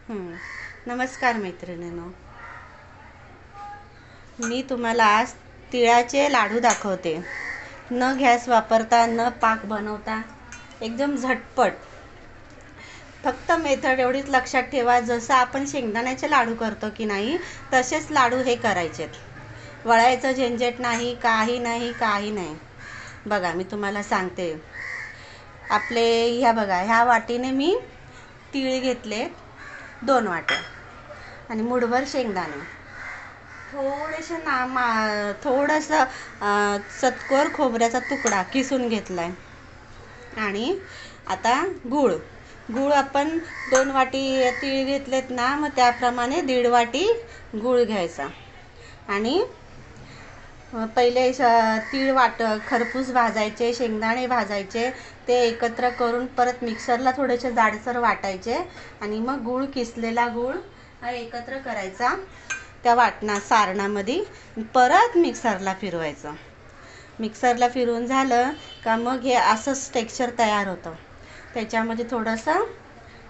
हं. नमस्कार मैत्रिणींनो. मी तुम्हाला आज तिळाचे लाडू दाखवते. न गॅस वापरता, न पाक बनवता, एकदम झटपट. फक्त मेथड एवढीच लक्षात ठेवा, जसं आपण शेंगदाण्याचे लाडू करतो की नाही, तसेच लाडू हे करायचेत. वळायचं झंझट नाही, काही नाही, काही नाही. बघा, मी तुम्हाला सांगते. आपले ह्या बघा, ह्या वाटीने मी तीळ घेतले 2 वाट्या आणि मूठभर शेंगदाणे, थोडेसे थोडंसं चतकोर खोबऱ्याचा तुकडा किसून घेतलाय. आणि आता गूळ गूळ आपण 2 वाटी तीळ घेतलेत ना, मग त्याप्रमाणे 1.5 वाटी गूळ घ्यायचा. आणि पहिले तीळ खरपूस भाजायचे, शेंगदाणे भाजायचे, ते एकत्र करून परत मिक्सरला थोडेसे जाडसर वाटायचे आणि मग गूळ, किसलेला गूळ हा एकत्र करायचा त्या सारणामध्ये, परत मिक्सरला फिरवायचं. मिक्सरला फिरवून झालं का मग हे असंच टेक्स्चर तयार होतं. त्याच्यामध्ये थोडंसं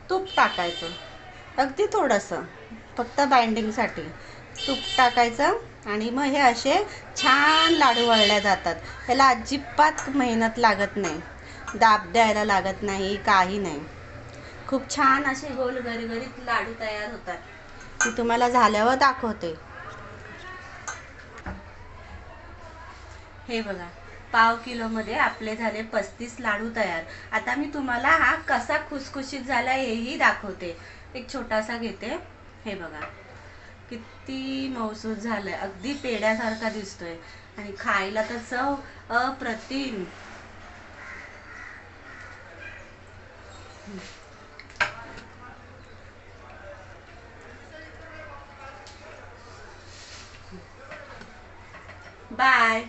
तूप टाकायचं, अगदी थोडंसं, फक्त बाइंडिंगसाठी तूप टाकायचं. आणि मग हे असे छान लाडू वळल्या जातात. ह्याला अजिबात मेहनत लागत नाही, दाब द्यायला लागत नाही, काही नाही. खूप छान असे गोल गरगरीत लाडू तयार होतात. मी तुम्हाला झाल्यावर दाखवते. हे बघा, पाव किलोमध्ये आपले झाले 35 लाडू तयार. आता मी तुम्हाला हा कसा खुसखुशीत झाला हेही दाखवते. एक छोटासा घेते. हे बघा, किती मऊसूत झालंय, अगदी पेड्यासारखा दिसतोय आणि खायला तर चव अप्रतिम. बाय.